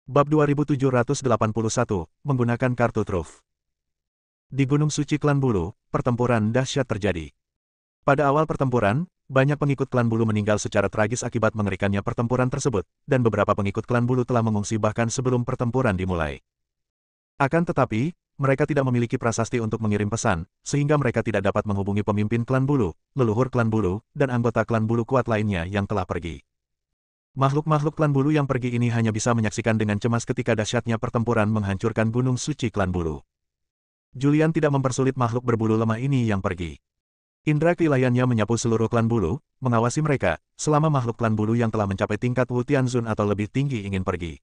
Bab 2781, menggunakan kartu truf. Di Gunung Suci Klan Bulu, pertempuran dahsyat terjadi. Pada awal pertempuran, banyak pengikut klan Bulu meninggal secara tragis akibat mengerikannya pertempuran tersebut, dan beberapa pengikut klan Bulu telah mengungsi bahkan sebelum pertempuran dimulai. Akan tetapi, mereka tidak memiliki prasasti untuk mengirim pesan, sehingga mereka tidak dapat menghubungi pemimpin klan Bulu, leluhur klan Bulu, dan anggota klan Bulu kuat lainnya yang telah pergi. Makhluk-makhluk klan Bulu yang pergi ini hanya bisa menyaksikan dengan cemas ketika dahsyatnya pertempuran menghancurkan Gunung Suci Klan Bulu. Julian tidak mempersulit makhluk berbulu lemah ini yang pergi. Indra keilaiannya menyapu seluruh klan Bulu, mengawasi mereka, selama makhluk klan Bulu yang telah mencapai tingkat Wu Tianzun atau lebih tinggi ingin pergi.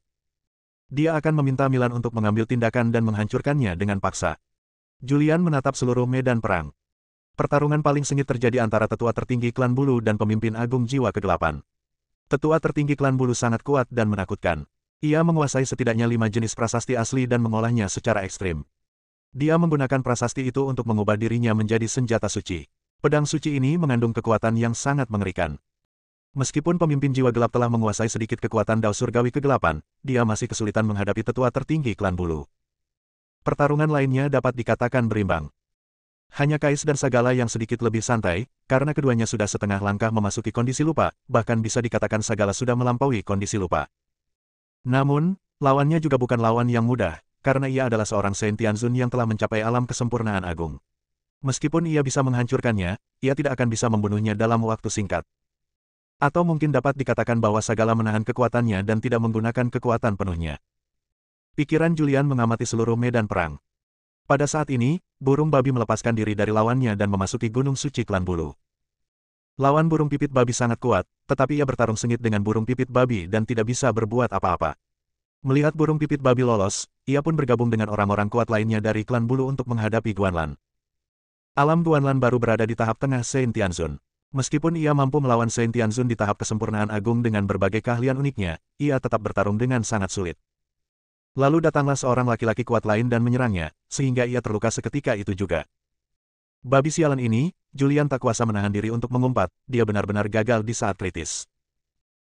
Dia akan meminta Milan untuk mengambil tindakan dan menghancurkannya dengan paksa. Julian menatap seluruh medan perang. Pertarungan paling sengit terjadi antara tetua tertinggi klan Bulu dan pemimpin agung jiwa kegelapan. Tetua tertinggi klan Bulu sangat kuat dan menakutkan. Ia menguasai setidaknya 5 jenis prasasti asli dan mengolahnya secara ekstrim. Dia menggunakan prasasti itu untuk mengubah dirinya menjadi senjata suci. Pedang suci ini mengandung kekuatan yang sangat mengerikan. Meskipun pemimpin jiwa gelap telah menguasai sedikit kekuatan Dao Surgawi kegelapan, dia masih kesulitan menghadapi tetua tertinggi klan Bulu. Pertarungan lainnya dapat dikatakan berimbang. Hanya Kais dan Sagala yang sedikit lebih santai, karena keduanya sudah setengah langkah memasuki kondisi lupa, bahkan bisa dikatakan Sagala sudah melampaui kondisi lupa. Namun, lawannya juga bukan lawan yang mudah, karena ia adalah seorang Saint Tianzun yang telah mencapai alam kesempurnaan agung. Meskipun ia bisa menghancurkannya, ia tidak akan bisa membunuhnya dalam waktu singkat. Atau mungkin dapat dikatakan bahwa Sagala menahan kekuatannya dan tidak menggunakan kekuatan penuhnya. Pikiran Julian mengamati seluruh medan perang. Pada saat ini, burung babi melepaskan diri dari lawannya dan memasuki Gunung Suci Klan Bulu. Lawan burung pipit babi sangat kuat, tetapi ia bertarung sengit dengan burung pipit babi dan tidak bisa berbuat apa-apa. Melihat burung pipit babi lolos, ia pun bergabung dengan orang-orang kuat lainnya dari Klan Bulu untuk menghadapi Guanlan. Alam Guanlan baru berada di tahap tengah Saint Tianzun. Meskipun ia mampu melawan Saint Tianzun di tahap kesempurnaan agung dengan berbagai keahlian uniknya, ia tetap bertarung dengan sangat sulit. Lalu datanglah seorang laki-laki kuat lain dan menyerangnya, sehingga ia terluka seketika itu juga. Babi sialan ini, Julian tak kuasa menahan diri untuk mengumpat, dia benar-benar gagal di saat kritis.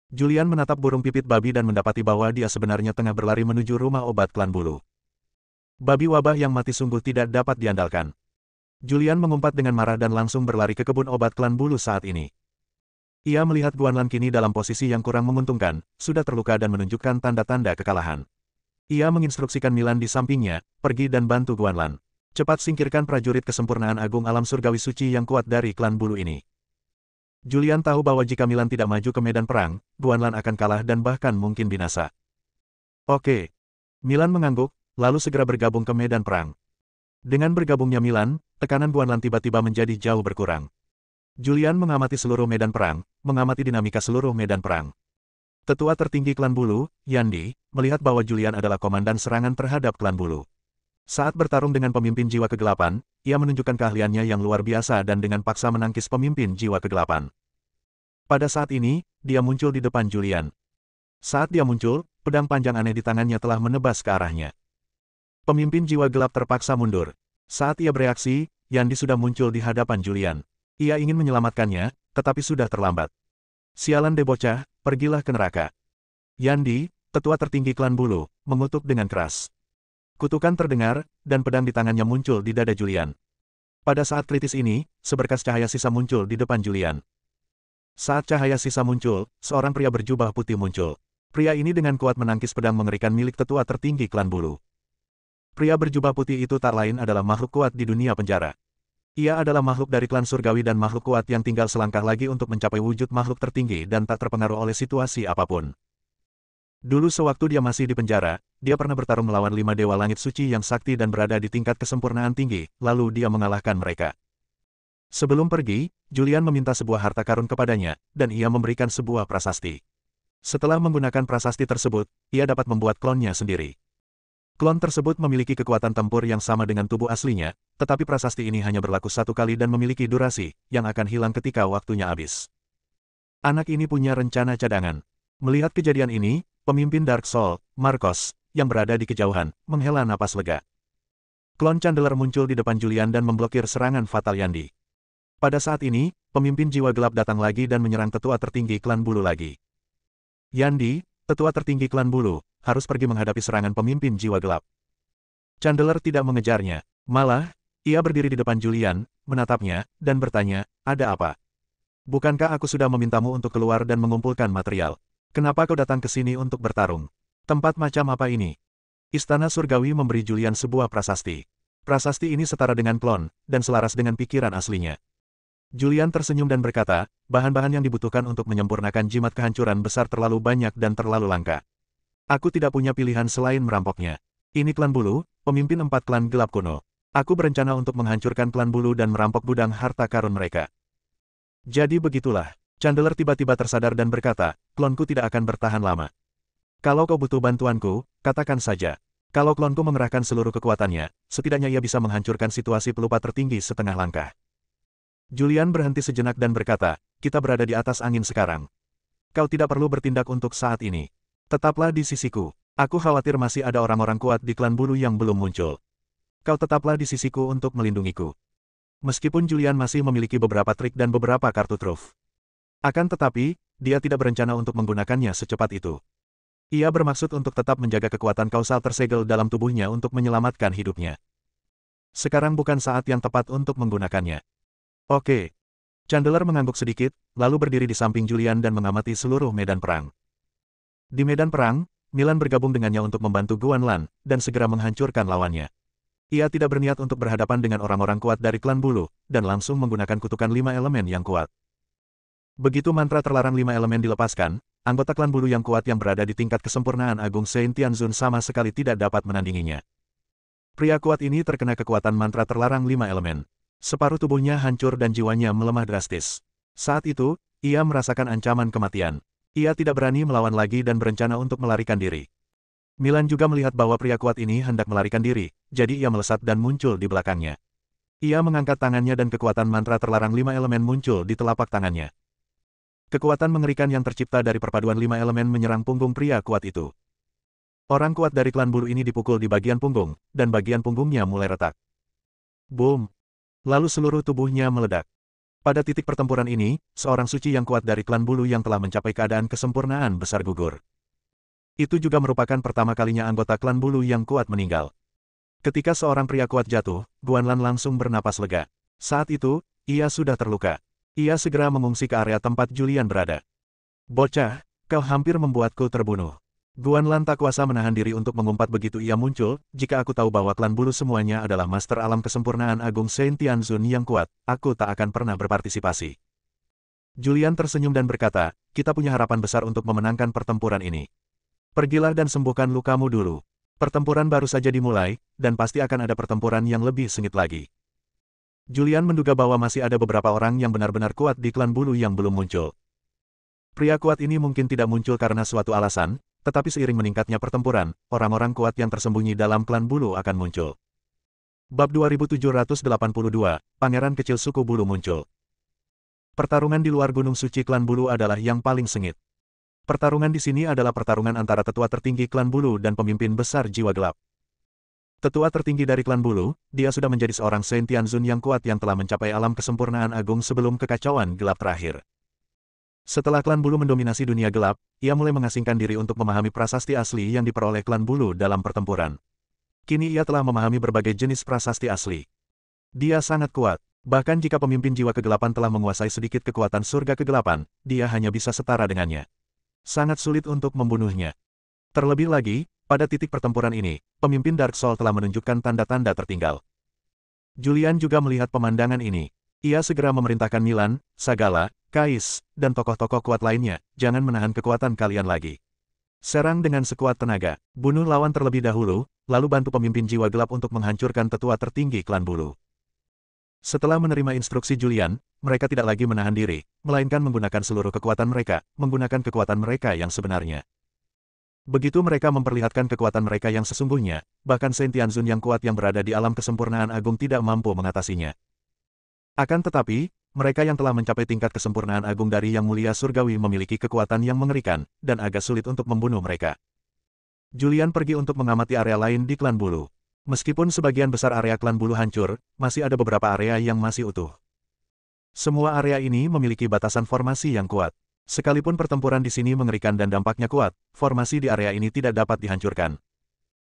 Julian menatap burung pipit babi dan mendapati bahwa dia sebenarnya tengah berlari menuju rumah obat klan Bulu. Babi wabah yang mati sungguh tidak dapat diandalkan. Julian mengumpat dengan marah dan langsung berlari ke kebun obat klan Bulu saat ini. Ia melihat Guanlan kini dalam posisi yang kurang menguntungkan, sudah terluka dan menunjukkan tanda-tanda kekalahan. Ia menginstruksikan Milan di sampingnya, pergi dan bantu Guanlan. Cepat singkirkan prajurit kesempurnaan agung alam surgawi suci yang kuat dari klan Bulu ini. Julian tahu bahwa jika Milan tidak maju ke medan perang, Guanlan akan kalah dan bahkan mungkin binasa. Oke. Milan mengangguk, lalu segera bergabung ke medan perang. Dengan bergabungnya Milan, tekanan Guanlan tiba-tiba menjadi jauh berkurang. Julian mengamati seluruh medan perang, mengamati dinamika seluruh medan perang. Tetua tertinggi klan Bulu, Yandi, melihat bahwa Julian adalah komandan serangan terhadap klan Bulu. Saat bertarung dengan pemimpin jiwa kegelapan, ia menunjukkan keahliannya yang luar biasa dan dengan paksa menangkis pemimpin jiwa kegelapan. Pada saat ini, dia muncul di depan Julian. Saat dia muncul, pedang panjang aneh di tangannya telah menebas ke arahnya. Pemimpin jiwa gelap terpaksa mundur. Saat ia bereaksi, Yandi sudah muncul di hadapan Julian. Ia ingin menyelamatkannya, tetapi sudah terlambat. Sialan deh bocah, pergilah ke neraka. Yandi, tetua tertinggi klan Bulu, mengutuk dengan keras. Kutukan terdengar, dan pedang di tangannya muncul di dada Julian. Pada saat kritis ini, seberkas cahaya sisa muncul di depan Julian. Saat cahaya sisa muncul, seorang pria berjubah putih muncul. Pria ini dengan kuat menangkis pedang mengerikan milik tetua tertinggi klan Bulu. Pria berjubah putih itu tak lain adalah makhluk kuat di dunia penjara. Ia adalah makhluk dari klan surgawi dan makhluk kuat yang tinggal selangkah lagi untuk mencapai wujud makhluk tertinggi dan tak terpengaruh oleh situasi apapun. Dulu sewaktu dia masih di penjara, dia pernah bertarung melawan 5 dewa langit suci yang sakti dan berada di tingkat kesempurnaan tinggi, lalu dia mengalahkan mereka. Sebelum pergi, Julian meminta sebuah harta karun kepadanya, dan ia memberikan sebuah prasasti. Setelah menggunakan prasasti tersebut, ia dapat membuat klonnya sendiri. Klon tersebut memiliki kekuatan tempur yang sama dengan tubuh aslinya, tetapi prasasti ini hanya berlaku satu kali dan memiliki durasi, yang akan hilang ketika waktunya habis. Anak ini punya rencana cadangan. Melihat kejadian ini, pemimpin Dark Soul, Marcos, yang berada di kejauhan, menghela napas lega. Klon Chandler muncul di depan Julian dan memblokir serangan fatal Yandi. Pada saat ini, pemimpin jiwa gelap datang lagi dan menyerang tetua tertinggi klan Bulu lagi. Yandi, tetua tertinggi klan bulu, harus pergi menghadapi serangan pemimpin jiwa gelap. Chandler tidak mengejarnya. Malah, ia berdiri di depan Julian, menatapnya, dan bertanya, ada apa? Bukankah aku sudah memintamu untuk keluar dan mengumpulkan material? Kenapa kau datang ke sini untuk bertarung? Tempat macam apa ini? Istana Surgawi memberi Julian sebuah prasasti. Prasasti ini setara dengan klon, dan selaras dengan pikiran aslinya. Julian tersenyum dan berkata, bahan-bahan yang dibutuhkan untuk menyempurnakan jimat kehancuran besar terlalu banyak dan terlalu langka. Aku tidak punya pilihan selain merampoknya. Ini klan bulu, pemimpin 4 klan gelap kuno. Aku berencana untuk menghancurkan klan bulu dan merampok gudang harta karun mereka. Jadi begitulah. Chandler tiba-tiba tersadar dan berkata, klonku tidak akan bertahan lama. Kalau kau butuh bantuanku, katakan saja. Kalau klonku mengerahkan seluruh kekuatannya, setidaknya ia bisa menghancurkan situasi pelupa tertinggi setengah langkah. Julian berhenti sejenak dan berkata, kita berada di atas angin sekarang. Kau tidak perlu bertindak untuk saat ini. Tetaplah di sisiku. Aku khawatir masih ada orang-orang kuat di klan bulu yang belum muncul. Kau tetaplah di sisiku untuk melindungiku. Meskipun Julian masih memiliki beberapa trik dan beberapa kartu truf. Akan tetapi, dia tidak berencana untuk menggunakannya secepat itu. Ia bermaksud untuk tetap menjaga kekuatan kausal tersegel dalam tubuhnya untuk menyelamatkan hidupnya. Sekarang bukan saat yang tepat untuk menggunakannya. Oke. Chandler mengangguk sedikit, lalu berdiri di samping Julian dan mengamati seluruh medan perang. Di medan perang, Milan bergabung dengannya untuk membantu Guanlan, dan segera menghancurkan lawannya. Ia tidak berniat untuk berhadapan dengan orang-orang kuat dari klan bulu, dan langsung menggunakan kutukan 5 elemen yang kuat. Begitu mantra terlarang 5 elemen dilepaskan, anggota klan bulu yang kuat yang berada di tingkat kesempurnaan Agung Saint Tianzun sama sekali tidak dapat menandinginya. Pria kuat ini terkena kekuatan mantra terlarang 5 elemen. Separuh tubuhnya hancur dan jiwanya melemah drastis. Saat itu, ia merasakan ancaman kematian. Ia tidak berani melawan lagi dan berencana untuk melarikan diri. Milan juga melihat bahwa pria kuat ini hendak melarikan diri, jadi ia melesat dan muncul di belakangnya. Ia mengangkat tangannya dan kekuatan mantra terlarang 5 elemen muncul di telapak tangannya. Kekuatan mengerikan yang tercipta dari perpaduan 5 elemen menyerang punggung pria kuat itu. Orang kuat dari klan bulu ini dipukul di bagian punggung, dan bagian punggungnya mulai retak. Boom! Lalu seluruh tubuhnya meledak. Pada titik pertempuran ini, seorang suci yang kuat dari klan bulu yang telah mencapai keadaan kesempurnaan besar gugur. Itu juga merupakan pertama kalinya anggota klan bulu yang kuat meninggal. Ketika seorang pria kuat jatuh, Guanlan langsung bernapas lega. Saat itu, ia sudah terluka. Ia segera mengungsi ke area tempat Julian berada. Bocah, kau hampir membuatku terbunuh. Guanlan tak kuasa menahan diri untuk mengumpat begitu ia muncul, jika aku tahu bahwa klan bulu semuanya adalah master alam kesempurnaan Agung Saint Tianzun yang kuat, aku tak akan pernah berpartisipasi. Julian tersenyum dan berkata, kita punya harapan besar untuk memenangkan pertempuran ini. Pergilah dan sembuhkan lukamu dulu. Pertempuran baru saja dimulai, dan pasti akan ada pertempuran yang lebih sengit lagi. Julian menduga bahwa masih ada beberapa orang yang benar-benar kuat di klan bulu yang belum muncul. Pria kuat ini mungkin tidak muncul karena suatu alasan, tetapi seiring meningkatnya pertempuran, orang-orang kuat yang tersembunyi dalam klan bulu akan muncul. Bab 2782, Pangeran Kecil Suku Bulu muncul. Pertarungan di luar Gunung Suci klan bulu adalah yang paling sengit. Pertarungan di sini adalah pertarungan antara tetua tertinggi klan bulu dan pemimpin besar jiwa gelap. Tetua tertinggi dari klan bulu, dia sudah menjadi seorang Saint Tianzun yang kuat yang telah mencapai alam kesempurnaan agung sebelum kekacauan gelap terakhir. Setelah klan bulu mendominasi dunia gelap, ia mulai mengasingkan diri untuk memahami prasasti asli yang diperoleh klan bulu dalam pertempuran. Kini ia telah memahami berbagai jenis prasasti asli. Dia sangat kuat. Bahkan jika pemimpin jiwa kegelapan telah menguasai sedikit kekuatan surga kegelapan, dia hanya bisa setara dengannya. Sangat sulit untuk membunuhnya. Terlebih lagi, pada titik pertempuran ini, pemimpin Dark Soul telah menunjukkan tanda-tanda tertinggal. Julian juga melihat pemandangan ini. Ia segera memerintahkan Milan, Sagala, Kais, dan tokoh-tokoh kuat lainnya, jangan menahan kekuatan kalian lagi. Serang dengan sekuat tenaga, bunuh lawan terlebih dahulu, lalu bantu pemimpin jiwa gelap untuk menghancurkan tetua tertinggi klan bulu. Setelah menerima instruksi Julian, mereka tidak lagi menahan diri, melainkan menggunakan seluruh kekuatan mereka, menggunakan kekuatan mereka yang sebenarnya. Begitu mereka memperlihatkan kekuatan mereka yang sesungguhnya, bahkan Saint Tianzun yang kuat yang berada di alam kesempurnaan agung tidak mampu mengatasinya. Akan tetapi, mereka yang telah mencapai tingkat kesempurnaan agung dari Yang Mulia Surgawi memiliki kekuatan yang mengerikan, dan agak sulit untuk membunuh mereka. Julian pergi untuk mengamati area lain di klan bulu. Meskipun sebagian besar area klan bulu hancur, masih ada beberapa area yang masih utuh. Semua area ini memiliki batasan formasi yang kuat. Sekalipun pertempuran di sini mengerikan dan dampaknya kuat, formasi di area ini tidak dapat dihancurkan.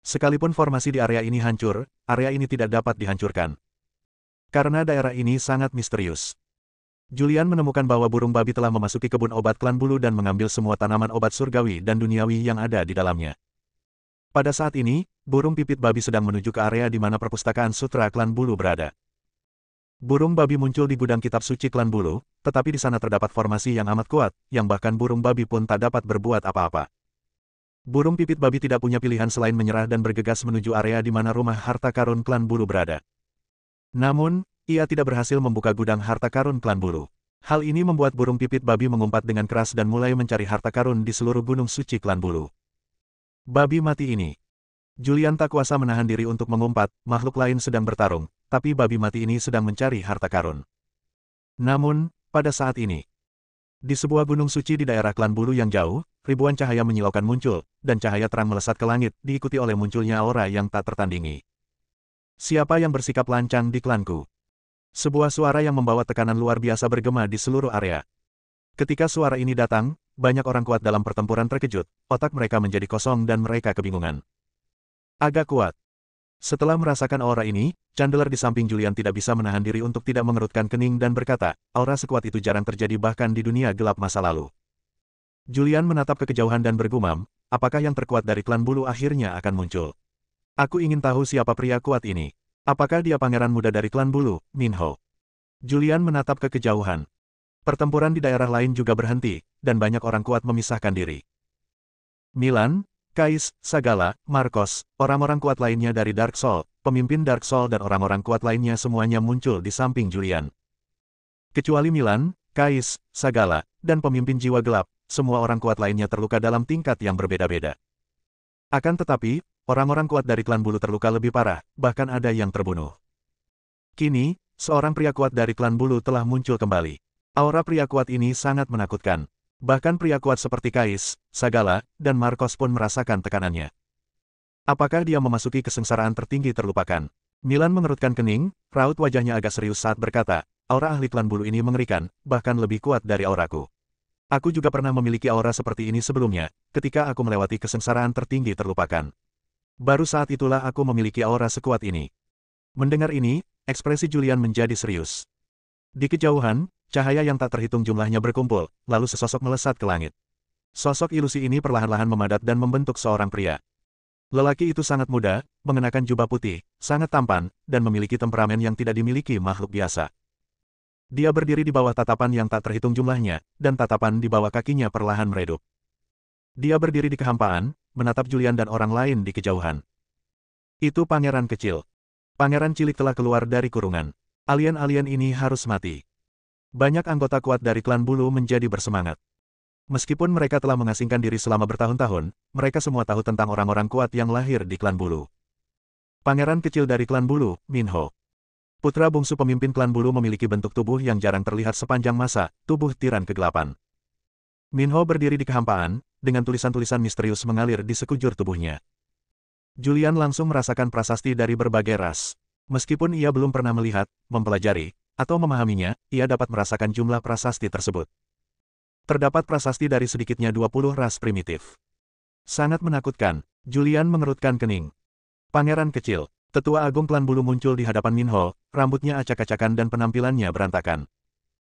Sekalipun formasi di area ini hancur, area ini tidak dapat dihancurkan. Karena daerah ini sangat misterius. Julian menemukan bahwa burung babi telah memasuki kebun obat klan bulu dan mengambil semua tanaman obat surgawi dan duniawi yang ada di dalamnya. Pada saat ini, burung pipit babi sedang menuju ke area di mana perpustakaan sutra klan bulu berada. Burung babi muncul di gudang kitab suci klan bulu, tetapi di sana terdapat formasi yang amat kuat, yang bahkan burung babi pun tak dapat berbuat apa-apa. Burung pipit babi tidak punya pilihan selain menyerah dan bergegas menuju area di mana rumah harta karun klan bulu berada. Namun, ia tidak berhasil membuka gudang harta karun klan bulu. Hal ini membuat burung pipit babi mengumpat dengan keras dan mulai mencari harta karun di seluruh gunung suci klan bulu. Babi mati ini. Julian tak kuasa menahan diri untuk mengumpat, makhluk lain sedang bertarung, tapi babi mati ini sedang mencari harta karun. Namun, pada saat ini, di sebuah gunung suci di daerah klan bulu yang jauh, ribuan cahaya menyilaukan muncul, dan cahaya terang melesat ke langit, diikuti oleh munculnya aura yang tak tertandingi. Siapa yang bersikap lancang di klanku? Sebuah suara yang membawa tekanan luar biasa bergema di seluruh area. Ketika suara ini datang, banyak orang kuat dalam pertempuran terkejut, otak mereka menjadi kosong dan mereka kebingungan. Agak kuat. Setelah merasakan aura ini, Chandler di samping Julian tidak bisa menahan diri untuk tidak mengerutkan kening dan berkata, aura sekuat itu jarang terjadi bahkan di dunia gelap masa lalu. Julian menatap ke kejauhan dan bergumam, apakah yang terkuat dari klan bulu akhirnya akan muncul? Aku ingin tahu siapa pria kuat ini. Apakah dia pangeran muda dari klan bulu, Minho? Julian menatap ke kejauhan. Pertempuran di daerah lain juga berhenti, dan banyak orang kuat memisahkan diri. Milan, Kais, Sagala, Marcos, orang-orang kuat lainnya dari Dark Soul, pemimpin Dark Soul dan orang-orang kuat lainnya semuanya muncul di samping Julian. Kecuali Milan, Kais, Sagala, dan pemimpin jiwa gelap, semua orang kuat lainnya terluka dalam tingkat yang berbeda-beda. Akan tetapi, orang-orang kuat dari klan bulu terluka lebih parah, bahkan ada yang terbunuh. Kini, seorang pria kuat dari klan bulu telah muncul kembali. Aura pria kuat ini sangat menakutkan. Bahkan pria kuat seperti Kais, Sagala, dan Marcos pun merasakan tekanannya. Apakah dia memasuki kesengsaraan tertinggi terlupakan? Milan mengerutkan kening, raut wajahnya agak serius saat berkata, aura ahli klan bulu ini mengerikan, bahkan lebih kuat dari auraku. Aku juga pernah memiliki aura seperti ini sebelumnya, ketika aku melewati kesengsaraan tertinggi terlupakan. Baru saat itulah aku memiliki aura sekuat ini. Mendengar ini, ekspresi Julian menjadi serius. Di kejauhan, cahaya yang tak terhitung jumlahnya berkumpul, lalu sesosok melesat ke langit. Sosok ilusi ini perlahan-lahan memadat dan membentuk seorang pria. Lelaki itu sangat muda, mengenakan jubah putih, sangat tampan, dan memiliki temperamen yang tidak dimiliki makhluk biasa. Dia berdiri di bawah tatapan yang tak terhitung jumlahnya, dan tatapan di bawah kakinya perlahan meredup. Dia berdiri di kehampaan, menatap Julian dan orang lain di kejauhan. Itu pangeran kecil. Pangeran cilik telah keluar dari kurungan. Alien-alien ini harus mati. Banyak anggota kuat dari klan bulu menjadi bersemangat. Meskipun mereka telah mengasingkan diri selama bertahun-tahun, mereka semua tahu tentang orang-orang kuat yang lahir di klan bulu. Pangeran kecil dari klan bulu, Minho. Putra bungsu pemimpin klan bulu memiliki bentuk tubuh yang jarang terlihat sepanjang masa, tubuh tiran kegelapan. Minho berdiri di kehampaan, dengan tulisan-tulisan misterius mengalir di sekujur tubuhnya. Julian langsung merasakan prasasti dari berbagai ras. Meskipun ia belum pernah melihat, mempelajari, atau memahaminya, ia dapat merasakan jumlah prasasti tersebut. Terdapat prasasti dari sedikitnya 20 ras primitif. Sangat menakutkan, Julian mengerutkan kening. Pangeran kecil, tetua agung klan bulu muncul di hadapan Minho, rambutnya acak-acakan dan penampilannya berantakan.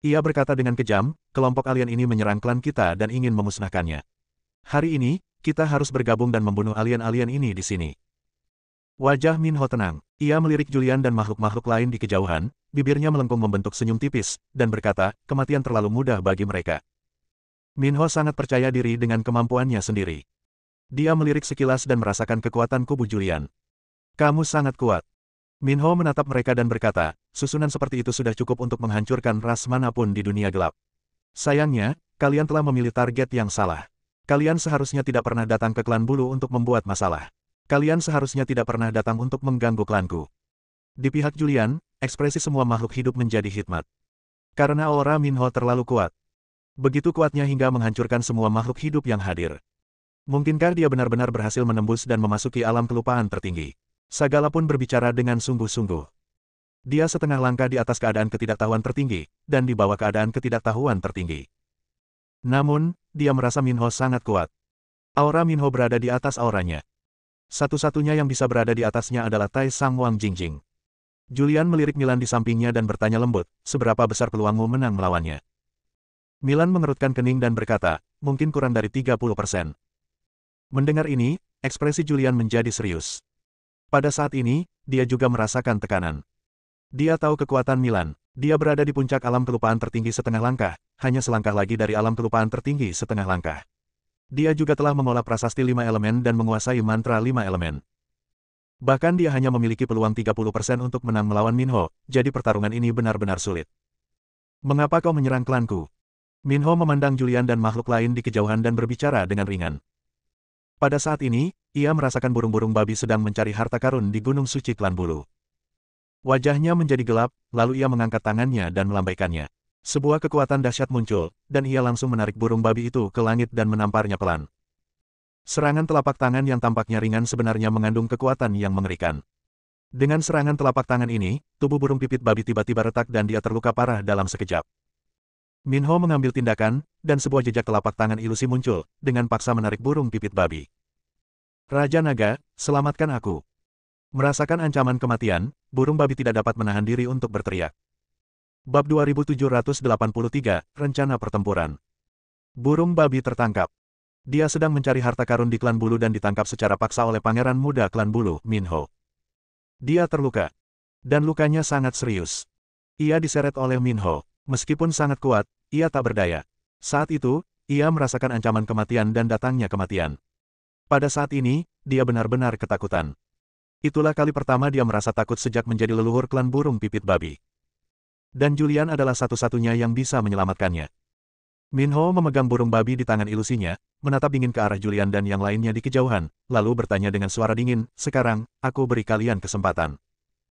Ia berkata dengan kejam, kelompok alien ini menyerang klan kita dan ingin memusnahkannya. Hari ini, kita harus bergabung dan membunuh alien-alien ini di sini. Wajah Minho tenang. Ia melirik Julian dan makhluk-makhluk lain di kejauhan, bibirnya melengkung membentuk senyum tipis, dan berkata, kematian terlalu mudah bagi mereka. Minho sangat percaya diri dengan kemampuannya sendiri. Dia melirik sekilas dan merasakan kekuatan kubu Julian. Kamu sangat kuat. Minho menatap mereka dan berkata, susunan seperti itu sudah cukup untuk menghancurkan ras manapun di dunia gelap. Sayangnya, kalian telah memilih target yang salah. Kalian seharusnya tidak pernah datang ke klan bulu untuk membuat masalah. Kalian seharusnya tidak pernah datang untuk mengganggu klanku. Di pihak Julian, ekspresi semua makhluk hidup menjadi hikmat. Karena aura Minho terlalu kuat. Begitu kuatnya hingga menghancurkan semua makhluk hidup yang hadir. Mungkinkah dia benar-benar berhasil menembus dan memasuki alam kelupaan tertinggi? Sagala pun berbicara dengan sungguh-sungguh. Dia setengah langkah di atas keadaan ketidaktahuan tertinggi, dan di bawah keadaan ketidaktahuan tertinggi. Namun, dia merasa Minho sangat kuat. Aura Minho berada di atas auranya. Satu-satunya yang bisa berada di atasnya adalah Tai Sang Wang Jingjing. Julian melirik Milan di sampingnya dan bertanya lembut, seberapa besar peluangmu menang melawannya? Milan mengerutkan kening dan berkata, mungkin kurang dari 30%. Mendengar ini, ekspresi Julian menjadi serius. Pada saat ini, dia juga merasakan tekanan. Dia tahu kekuatan Milan. Dia berada di puncak alam kelupaan tertinggi setengah langkah, hanya selangkah lagi dari alam kelupaan tertinggi setengah langkah. Dia juga telah mengolah prasasti 5 elemen dan menguasai mantra 5 elemen. Bahkan dia hanya memiliki peluang 30% untuk menang melawan Minho, jadi pertarungan ini benar-benar sulit. Mengapa kau menyerang klanku? Minho memandang Julian dan makhluk lain di kejauhan dan berbicara dengan ringan. Pada saat ini, ia merasakan burung-burung babi sedang mencari harta karun di Gunung Suci Klan Bulu. Wajahnya menjadi gelap, lalu ia mengangkat tangannya dan melambaikannya. Sebuah kekuatan dahsyat muncul, dan ia langsung menarik burung babi itu ke langit dan menamparnya pelan. Serangan telapak tangan yang tampaknya ringan sebenarnya mengandung kekuatan yang mengerikan. Dengan serangan telapak tangan ini, tubuh burung pipit babi tiba-tiba retak dan dia terluka parah dalam sekejap. Minho mengambil tindakan, dan sebuah jejak telapak tangan ilusi muncul, dengan paksa menarik burung pipit babi. Raja Naga, selamatkan aku. Merasakan ancaman kematian, burung babi tidak dapat menahan diri untuk berteriak. Bab 2783, Rencana Pertempuran. Burung babi tertangkap. Dia sedang mencari harta karun di Klan Bulu dan ditangkap secara paksa oleh pangeran muda Klan Bulu, Minho. Dia terluka. Dan lukanya sangat serius. Ia diseret oleh Minho. Meskipun sangat kuat, ia tak berdaya. Saat itu, ia merasakan ancaman kematian dan datangnya kematian. Pada saat ini, dia benar-benar ketakutan. Itulah kali pertama dia merasa takut sejak menjadi leluhur klan burung pipit babi. Dan Julian adalah satu-satunya yang bisa menyelamatkannya. Minho memegang burung babi di tangan ilusinya, menatap dingin ke arah Julian dan yang lainnya di kejauhan, lalu bertanya dengan suara dingin, sekarang, aku beri kalian kesempatan.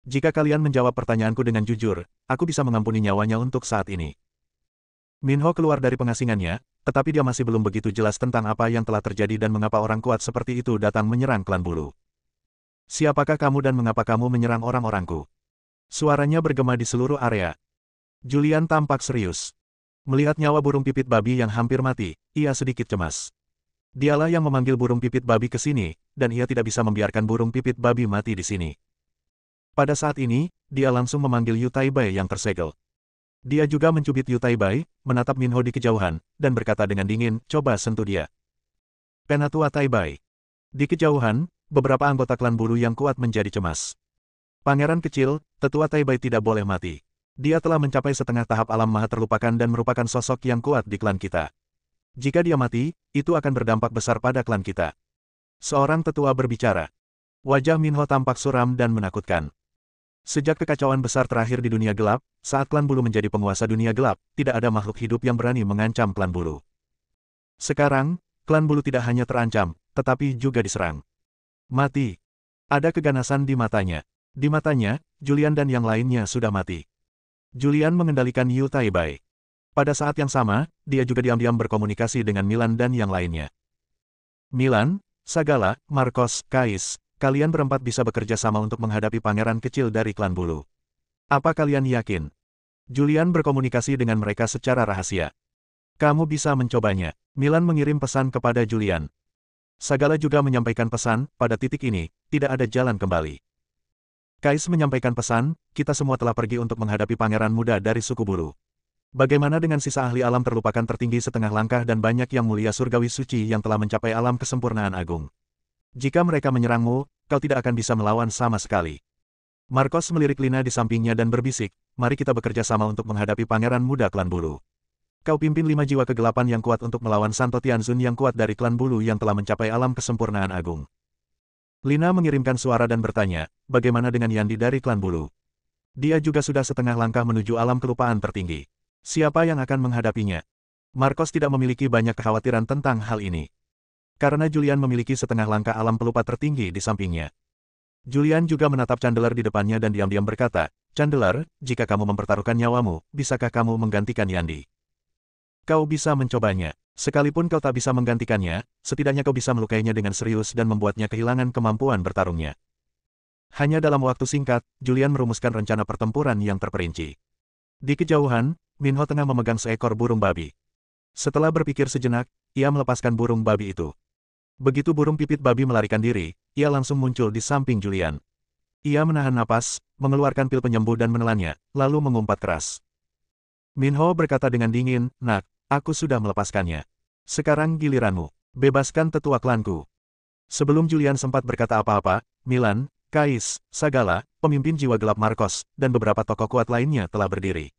Jika kalian menjawab pertanyaanku dengan jujur, aku bisa mengampuni nyawanya untuk saat ini. Minho keluar dari pengasingannya, tetapi dia masih belum begitu jelas tentang apa yang telah terjadi dan mengapa orang kuat seperti itu datang menyerang klan bulu. Siapakah kamu dan mengapa kamu menyerang orang-orangku? Suaranya bergema di seluruh area. Julian tampak serius. Melihat nyawa burung pipit babi yang hampir mati, ia sedikit cemas. Dialah yang memanggil burung pipit babi ke sini, dan ia tidak bisa membiarkan burung pipit babi mati di sini. Pada saat ini, dia langsung memanggil Yu Taibai yang tersegel. Dia juga mencubit Yu Taibai, menatap Minho di kejauhan, dan berkata dengan dingin, coba sentuh dia. Penatua Taibai. Di kejauhan, beberapa anggota klan bulu yang kuat menjadi cemas. Pangeran kecil, tetua Taibai tidak boleh mati. Dia telah mencapai setengah tahap alam maha terlupakan dan merupakan sosok yang kuat di klan kita. Jika dia mati, itu akan berdampak besar pada klan kita. Seorang tetua berbicara. Wajah Minho tampak suram dan menakutkan. Sejak kekacauan besar terakhir di dunia gelap, saat klan bulu menjadi penguasa dunia gelap, tidak ada makhluk hidup yang berani mengancam klan bulu. Sekarang, klan bulu tidak hanya terancam, tetapi juga diserang. Mati. Ada keganasan di matanya. Di matanya, Julian dan yang lainnya sudah mati. Julian mengendalikan Yu Taibai. Pada saat yang sama, dia juga diam-diam berkomunikasi dengan Milan dan yang lainnya. Milan, Sagala, Marcos, Kais, kalian berempat bisa bekerja sama untuk menghadapi pangeran kecil dari klan bulu. Apa kalian yakin? Julian berkomunikasi dengan mereka secara rahasia. Kamu bisa mencobanya. Milan mengirim pesan kepada Julian. Sagala juga menyampaikan pesan, pada titik ini, tidak ada jalan kembali. Kais menyampaikan pesan, kita semua telah pergi untuk menghadapi pangeran muda dari suku bulu. Bagaimana dengan sisa ahli alam terlupakan tertinggi setengah langkah dan banyak yang mulia surgawi suci yang telah mencapai alam kesempurnaan agung? Jika mereka menyerangmu, kau tidak akan bisa melawan sama sekali. Marcos melirik Lina di sampingnya dan berbisik, mari kita bekerja sama untuk menghadapi pangeran muda klan bulu. Kau pimpin 5 jiwa kegelapan yang kuat untuk melawan Santo Tianzun yang kuat dari klan bulu yang telah mencapai alam kesempurnaan agung. Lina mengirimkan suara dan bertanya, bagaimana dengan Yandi dari klan bulu? Dia juga sudah setengah langkah menuju alam kelupaan tertinggi. Siapa yang akan menghadapinya? Marcos tidak memiliki banyak kekhawatiran tentang hal ini. Karena Julian memiliki setengah langkah alam pelupa tertinggi di sampingnya. Julian juga menatap Chandler di depannya dan diam-diam berkata, Chandler, jika kamu mempertaruhkan nyawamu, bisakah kamu menggantikan Yandi? Kau bisa mencobanya. Sekalipun kau tak bisa menggantikannya, setidaknya kau bisa melukainya dengan serius dan membuatnya kehilangan kemampuan bertarungnya. Hanya dalam waktu singkat, Julian merumuskan rencana pertempuran yang terperinci. Di kejauhan, Minho tengah memegang seekor burung babi. Setelah berpikir sejenak, ia melepaskan burung babi itu. Begitu burung pipit babi melarikan diri, ia langsung muncul di samping Julian. Ia menahan napas, mengeluarkan pil penyembuh dan menelannya, lalu mengumpat keras. Minho berkata dengan dingin, "Nak, aku sudah melepaskannya. Sekarang giliranmu. Bebaskan tetua klanku." Sebelum Julian sempat berkata apa-apa, Milan, Kais, Sagala, pemimpin jiwa gelap Marcos, dan beberapa tokoh kuat lainnya telah berdiri.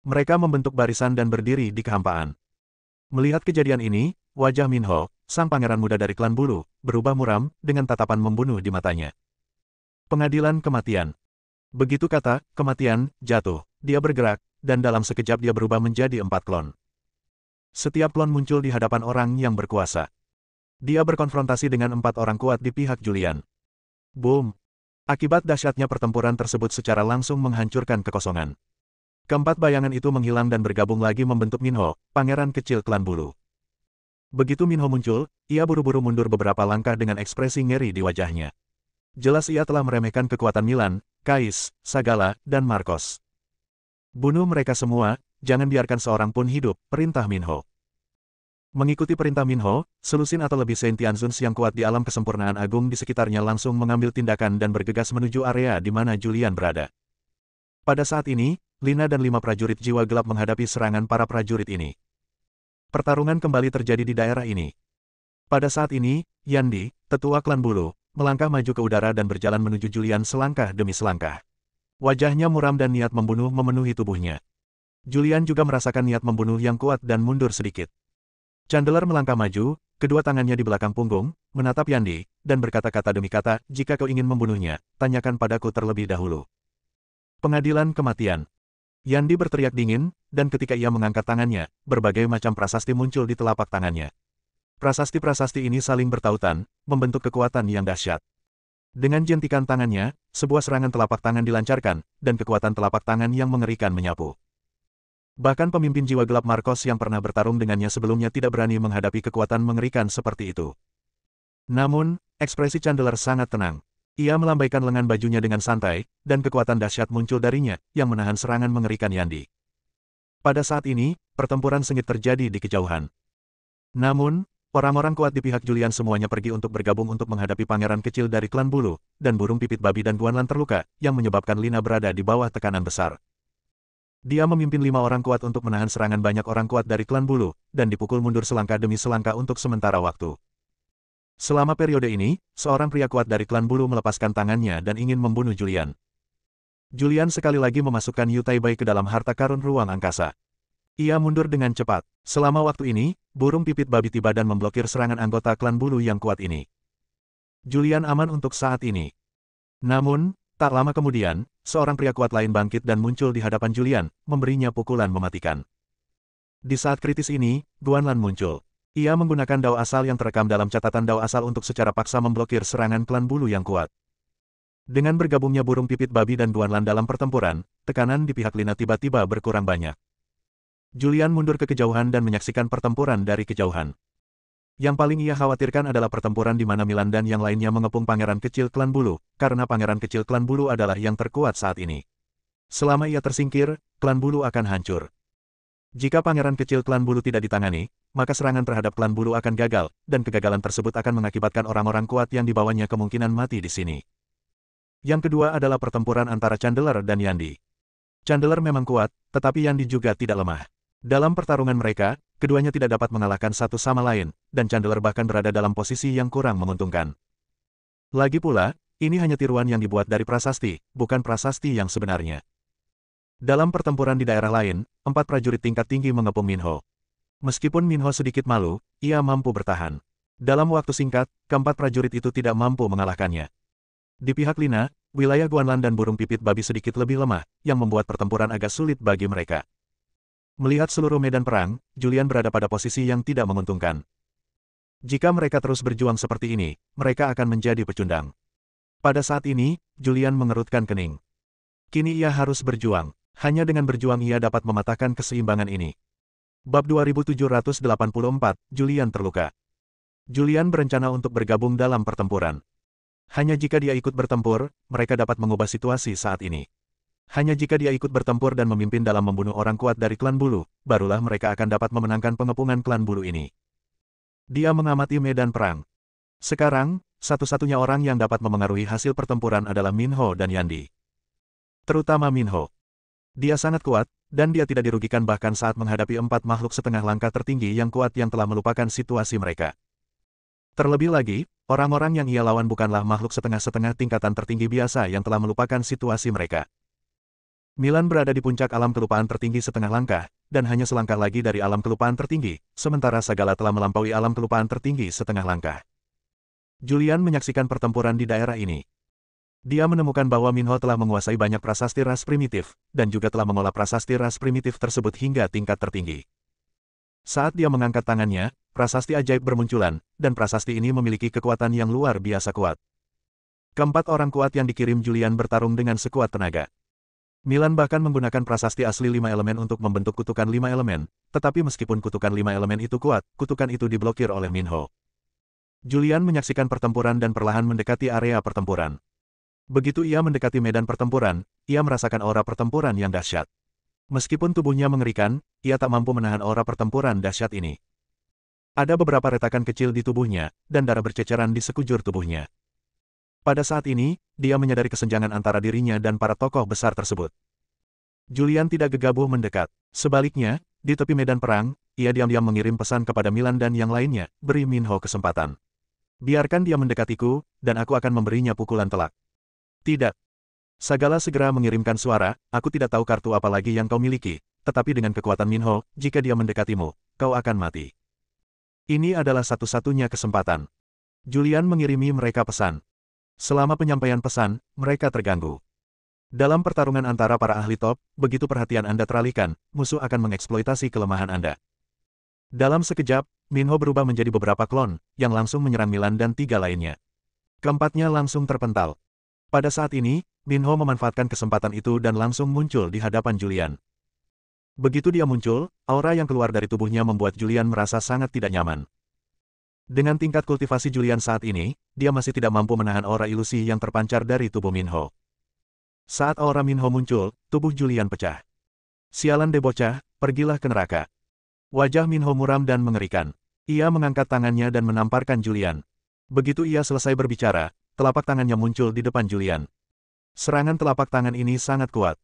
Mereka membentuk barisan dan berdiri di kehampaan. Melihat kejadian ini, wajah Minho, sang pangeran muda dari klan bulu, berubah muram, dengan tatapan membunuh di matanya. Pengadilan kematian. Begitu kata, kematian, jatuh. Dia bergerak, dan dalam sekejap dia berubah menjadi 4 klon. Setiap klon muncul di hadapan orang yang berkuasa. Dia berkonfrontasi dengan 4 orang kuat di pihak Julian. Boom! Akibat dahsyatnya pertempuran tersebut secara langsung menghancurkan kekosongan. Keempat bayangan itu menghilang dan bergabung lagi membentuk Minho, pangeran kecil klan bulu. Begitu Minho muncul, ia buru-buru mundur beberapa langkah dengan ekspresi ngeri di wajahnya. Jelas ia telah meremehkan kekuatan Milan, Kais, Sagala, dan Marcos. Bunuh mereka semua, jangan biarkan seorang pun hidup, perintah Minho. Mengikuti perintah Minho, Selusin atau lebih Saint Tianzuns yang kuat di alam kesempurnaan agung di sekitarnya langsung mengambil tindakan dan bergegas menuju area di mana Julian berada. Pada saat ini, Lina dan 5 prajurit jiwa gelap menghadapi serangan para prajurit ini. Pertarungan kembali terjadi di daerah ini. Pada saat ini, Yandi, tetua klan bulu, melangkah maju ke udara dan berjalan menuju Julian selangkah demi selangkah. Wajahnya muram dan niat membunuh memenuhi tubuhnya. Julian juga merasakan niat membunuh yang kuat dan mundur sedikit. Chandler melangkah maju, kedua tangannya di belakang punggung, menatap Yandi, dan berkata-kata demi kata, "Jika kau ingin membunuhnya, tanyakan padaku terlebih dahulu." Pengadilan kematian. Yandi berteriak dingin, dan ketika ia mengangkat tangannya, berbagai macam prasasti muncul di telapak tangannya. Prasasti-prasasti ini saling bertautan, membentuk kekuatan yang dahsyat. Dengan jentikan tangannya, sebuah serangan telapak tangan dilancarkan, dan kekuatan telapak tangan yang mengerikan menyapu. Bahkan pemimpin jiwa gelap Marcos yang pernah bertarung dengannya sebelumnya tidak berani menghadapi kekuatan mengerikan seperti itu. Namun, ekspresi Chandler sangat tenang. Ia melambaikan lengan bajunya dengan santai, dan kekuatan dahsyat muncul darinya, yang menahan serangan mengerikan Yandi. Pada saat ini, pertempuran sengit terjadi di kejauhan. Namun, orang-orang kuat di pihak Julian semuanya pergi untuk bergabung untuk menghadapi pangeran kecil dari klan bulu, dan burung pipit babi dan Guanlan terluka, yang menyebabkan Lina berada di bawah tekanan besar. Dia memimpin 5 orang kuat untuk menahan serangan banyak orang kuat dari klan bulu, dan dipukul mundur selangkah demi selangkah untuk sementara waktu. Selama periode ini, seorang pria kuat dari klan bulu melepaskan tangannya dan ingin membunuh Julian. Julian sekali lagi memasukkan Yu Taibai ke dalam harta karun ruang angkasa. Ia mundur dengan cepat. Selama waktu ini, burung pipit babi tiba dan memblokir serangan anggota klan bulu yang kuat ini. Julian aman untuk saat ini. Namun, tak lama kemudian, seorang pria kuat lain bangkit dan muncul di hadapan Julian, memberinya pukulan mematikan. Di saat kritis ini, Guanlan muncul. Ia menggunakan dao asal yang terekam dalam catatan dao asal untuk secara paksa memblokir serangan klan bulu yang kuat. Dengan bergabungnya burung pipit babi dan Guanlan dalam pertempuran, tekanan di pihak Lina tiba-tiba berkurang banyak. Julian mundur ke kejauhan dan menyaksikan pertempuran dari kejauhan. Yang paling ia khawatirkan adalah pertempuran di mana Milan dan yang lainnya mengepung pangeran kecil klan bulu, karena pangeran kecil klan bulu adalah yang terkuat saat ini. Selama ia tersingkir, klan bulu akan hancur. Jika pangeran kecil klan bulu tidak ditangani, maka serangan terhadap klan bulu akan gagal, dan kegagalan tersebut akan mengakibatkan orang-orang kuat yang dibawanya kemungkinan mati di sini. Yang kedua adalah pertempuran antara Chandler dan Yandi. Chandler memang kuat, tetapi Yandi juga tidak lemah. Dalam pertarungan mereka, keduanya tidak dapat mengalahkan satu sama lain, dan Chandler bahkan berada dalam posisi yang kurang menguntungkan. Lagi pula, ini hanya tiruan yang dibuat dari prasasti, bukan prasasti yang sebenarnya. Dalam pertempuran di daerah lain, 4 prajurit tingkat tinggi mengepung Minho. Meskipun Minho sedikit malu, ia mampu bertahan. Dalam waktu singkat, keempat prajurit itu tidak mampu mengalahkannya. Di pihak Lina, wilayah Guanlan dan burung pipit babi sedikit lebih lemah, yang membuat pertempuran agak sulit bagi mereka. Melihat seluruh medan perang, Julian berada pada posisi yang tidak menguntungkan. Jika mereka terus berjuang seperti ini, mereka akan menjadi pecundang. Pada saat ini, Julian mengerutkan kening. Kini ia harus berjuang. Hanya dengan berjuang ia dapat mematahkan keseimbangan ini. Bab 2784, Julian terluka. Julian berencana untuk bergabung dalam pertempuran. Hanya jika dia ikut bertempur, mereka dapat mengubah situasi saat ini. Hanya jika dia ikut bertempur dan memimpin dalam membunuh orang kuat dari klan bulu, barulah mereka akan dapat memenangkan pengepungan klan bulu ini. Dia mengamati medan perang. Sekarang, satu-satunya orang yang dapat memengaruhi hasil pertempuran adalah Minho dan Yandi. Terutama Minho. Dia sangat kuat, dan dia tidak dirugikan bahkan saat menghadapi 4 makhluk setengah langkah tertinggi yang kuat yang telah melupakan situasi mereka. Terlebih lagi, orang-orang yang ia lawan bukanlah makhluk setengah-setengah tingkatan tertinggi biasa yang telah melupakan situasi mereka. Milan berada di puncak alam kelupaan tertinggi setengah langkah, dan hanya selangkah lagi dari alam kelupaan tertinggi, sementara Sagala telah melampaui alam kelupaan tertinggi setengah langkah. Julian menyaksikan pertempuran di daerah ini. Dia menemukan bahwa Minho telah menguasai banyak prasasti ras primitif, dan juga telah mengolah prasasti ras primitif tersebut hingga tingkat tertinggi. Saat dia mengangkat tangannya, prasasti ajaib bermunculan, dan prasasti ini memiliki kekuatan yang luar biasa kuat. Keempat orang kuat yang dikirim Julian bertarung dengan sekuat tenaga. Milan bahkan menggunakan prasasti asli 5 elemen untuk membentuk kutukan 5 elemen, tetapi meskipun kutukan 5 elemen itu kuat, kutukan itu diblokir oleh Minho. Julian menyaksikan pertempuran dan perlahan mendekati area pertempuran. Begitu ia mendekati medan pertempuran, ia merasakan aura pertempuran yang dahsyat. Meskipun tubuhnya mengerikan, ia tak mampu menahan aura pertempuran dahsyat ini. Ada beberapa retakan kecil di tubuhnya, dan darah berceceran di sekujur tubuhnya. Pada saat ini, dia menyadari kesenjangan antara dirinya dan para tokoh besar tersebut. Julian tidak gegabah mendekat. Sebaliknya, di tepi medan perang, ia diam-diam mengirim pesan kepada Milan dan yang lainnya, beri Minho kesempatan. Biarkan dia mendekatiku, dan aku akan memberinya pukulan telak. Tidak. Sagala segera mengirimkan suara, aku tidak tahu kartu apa lagi yang kau miliki, tetapi dengan kekuatan Minho, jika dia mendekatimu, kau akan mati. Ini adalah satu-satunya kesempatan. Julian mengirimi mereka pesan. Selama penyampaian pesan, mereka terganggu. Dalam pertarungan antara para ahli top, begitu perhatian Anda teralihkan, musuh akan mengeksploitasi kelemahan Anda. Dalam sekejap, Minho berubah menjadi beberapa klon, yang langsung menyerang Milan dan 3 lainnya. Keempatnya langsung terpental. Pada saat ini, Minho memanfaatkan kesempatan itu dan langsung muncul di hadapan Julian. Begitu dia muncul, aura yang keluar dari tubuhnya membuat Julian merasa sangat tidak nyaman. Dengan tingkat kultivasi Julian saat ini, dia masih tidak mampu menahan aura ilusi yang terpancar dari tubuh Minho. Saat aura Minho muncul, tubuh Julian pecah. Sialan deh bocah, pergilah ke neraka. Wajah Minho muram dan mengerikan. Ia mengangkat tangannya dan menamparkan Julian. Begitu ia selesai berbicara, telapak tangannya muncul di depan Julian. Serangan telapak tangan ini sangat kuat.